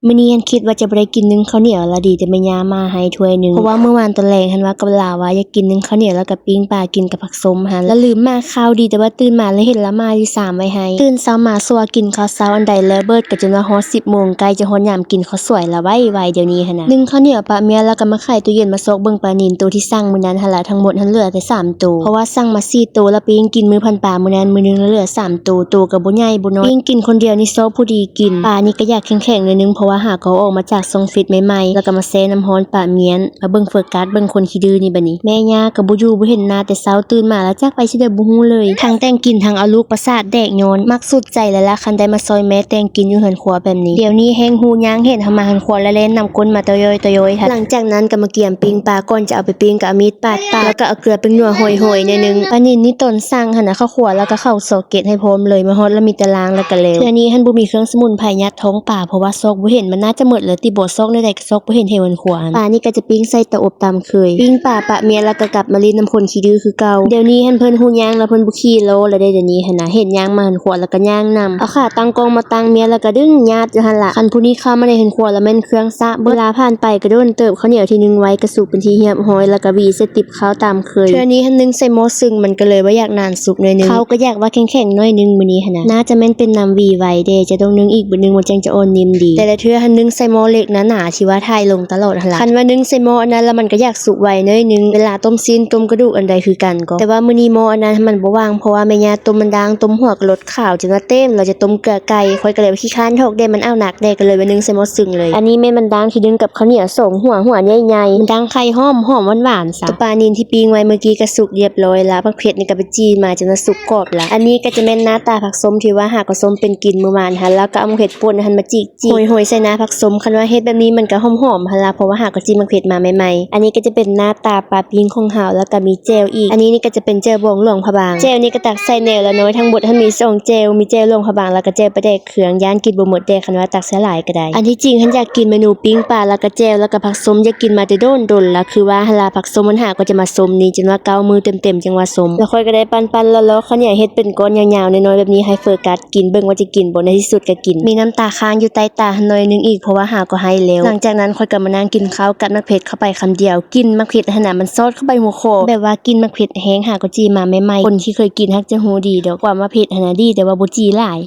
มื้อนี้ฉันคิดว่าจะบ่ได้กินนึ่งข้าวเหนียวละดีแต่แม่ย่ามาให้ถ้วยนึงเพราะว่าเมื่อวานตอนแรกฉันว่ากับหลาว่าอยากกินนึ่งข้าวเหนียวแล้วก็ปิ้งปลากินกับผักส้มหั่นแล้วลืมมาข้าวดีแต่ว่าตื่นมาแล้วเห็นละมาอยู่3ไว้ให้ตื่นเช้ามาสัวกินข้าวเช้าอันใดแล้วเบิดก็จนว่าฮอด10 โมงใกล้จะฮอดยามกินข้าวสวยละไวๆเดี๋ยวนี้หั่นน่ะนึ่งข้าวเหนียวปะเมียแล้วก็มาไข่ตู้เย็นมาซอกเบิ่งปลานิลตัวที่สั่งมื้อนั้นหั่นล่ะทั้งหมดหันเหลือแต่3ตัวเพราะว่าสั่งมา4ตัวแล้วปิ้งกินมื้อพันปลามื้อนั้นมื้อนึงเหลือ3ตัวก็บ่ใหญ่บ่น้อยปิ้งกินคนเดียวนี่ซอกผู้ดีกินปลานี่ก็อยากแข็งๆหน่อยนึงเพราะว่าหาเขาออกมาจากทรงฟิตใหม่ๆแล้วก็มาแซ่น้ำร้อนปะเมียนมาเบิ่งเฟือกกัดเบิ่งคนขี้ดื้อนี่บัดนี้แม่ย่าก็บ่อยู่บ่เห็นหน้าแต่เช้าตื่นมาแล้วจักไปสิได้บ่ฮู้เลยทั้งแต่งกินทั้งเอาลูกประสาทแดกโยนมักสุดใจแล้วล่ะคันได้มาซอยแม่แต่งกินอยู่เฮือนครัวแบบนี้เดี๋ยวนี้แฮงฮู้ย่างเห็นเฮามาเฮือนครัวแล้วเล่นนำก้นมาตะยอยค่ะหลังจากนั้นก็มาเกี่ยมปิ้งปลาก่อนจะเอาไปปิ้งก็เอามีดปาดแล้วก็เอาเกลือไปนัวโหยๆหน่อยนึงปลานิลนี่ต้นสั่งหั่นน่ะเข้าครัวแล้วก็เข้าซอกเก็ตให้พร้อมเลยมาฮอดแล้วมีแต่ล้างแล้วก็แล้วเทื่อนี้หันบ่มีเครื่องสมุนไพรยัดท้องปลาเพราะว่าซอกบ่เห็นมันน่าจะหมดเลยติบ่ซอกได้ก็ซอกบ่เห็นเฮวันขวานปลานี่ก็จะปิ้งใส่เตาอบตามเคยปิ้งปลาปะเมียแล้วก็กลับมาลีน้ำพ่นขี้ดื้อคือเก่าเดี๋ยวนี้หันเพิ่นฮู้ย่างแล้วเพิ่นบ่ขี้โลแล้วได้เดี๋ยวนี้หั่นน่ะเห็นย่างมาหันขวแล้วก็ย่างนำเอาขาตั้งกองมาตั้งเมียแล้วก็ดึงญาติอยู่หั่นล่ะคันผู้นี้เข้ามาในหันขวแล้วแม่นเครื่องซะเวลาผ่านไปก็โดนเติบข้าวเหนียวที่นึ่งไว้กระสุกเป็นที่เหียบห้อยแล้วก็บีเสติบข้าวตามเคยเทื่อนี้หันนึ่งใส่หม้อซึ่งมันก็เลยว่าอยากนานสุกหน่อยนึงเขาก็อยากว่าแข็งๆหน่อยนึงมื้อนี้หั่นน่ะน่าจะแม่นเป็นน้ำวีไว้เด้จะต้องนึ่งอีกบ่นึงมันจังจะอ่อนนิ่มดีแต่ละเทื่อหันนึ่งใส่หม้อเล็กหนาๆที่ว่าถ่ายลงตลอดหั่นล่ะคันว่านึ่งใส่หม้ออันนั้นแล้วมันก็อยากสุกไวหน่อยนึงเวลาต้มซีนต้มกระดูกอันใดคือกันก็แต่ว่ามื้อนี้หม้ออันนั้นมันบ่ว่างเพราะว่าแม่ย่าต้มมันดังต้มหัวกรดข้าวจนว่าเต็มเราจะต้มเกลือไก่ค่อยก็เลยขี้ค้านทอกได้มันเอาหนักได้ก็เลยว่านึ่งใส่หม้อซึ่งเลยอันนี้แม่มันดังที่นึ่งกับข้าวเหนียว2หัวใหญ่ๆมันดังไข่หอมหวานๆซะปลานิลที่ปิ้งไว้เมื่อกี้ก็สุกเรียบร้อยแล้วผักเผ็ดนี่ก็ไปจี้มาจนว่าสุกกรอบแล้วอันนี้ก็จะแม่นหน้าตาผักส้มที่ว่าหากส้มเป็นกินมื้อวานหั่นแล้วก็เอาเผ็ดป่นหั่นมาจิกๆโหยๆใส่หน้าผักส้มคันว่าเฮ็ดแบบนี้มันก็หอมๆหั่นล่ะเพราะว่าหากจิ้มเผ็ดมาใหม่ๆอันนี้ก็จะเป็นหน้าตาปลาปิ้งของเฮาแล้วก็มีแจ่วอีกอันนี้นี่ก็จะเป็นแจ่วบองหลวงพระบางแจ่วนี่ก็ตักใส่แนวละน้อยทั้งหมดมี2แจ่วมีแจ่วหลวงพระบางแล้วก็แจ่วปลาแดกเครื่องย่านกินบ่หมดแดกคันว่าตักใส่หลายก็ได้อันที่จริงฉันอยากกินเมนูปิ้งปลาแล้วก็แจ่วแล้วก็ผักส้มอยากกินมาแต่โดนละคือว่าหั่นล่ะผักส้มมันหาก็จะมาส้มนี่จนว่า9มื้อเต็มๆจังว่าส้มแล้วค่อยก็ได้ปั้นๆแล้วๆข้าวเหนียวเฮ็ดเป็นก้อนยาวๆน้อยๆแบบนี้ให้เฟอร์กัดกินเบิ่งว่าจะกินบ่ในที่สุดก็กินมีน้ำตาค้างอยู่ใต้ตาหน่อยนึงอีกเพราะว่าหาก็ให้แล้วหลังจากนั้นค่อยก็มานั่งกินข้าวกัดมะเผ็ดเข้าไปคำเดียวกินมะเผ็ดขนาดมันซอดเข้าไปหัวคอแบบว่ากินมะเผ็ดแห้งหาก็จีมาใหม่ๆคนที่เคยกินฮักจะฮู้ดีดอกว่ามะเผ็ดขนาดดีแต่ว่าบ่จีหลาย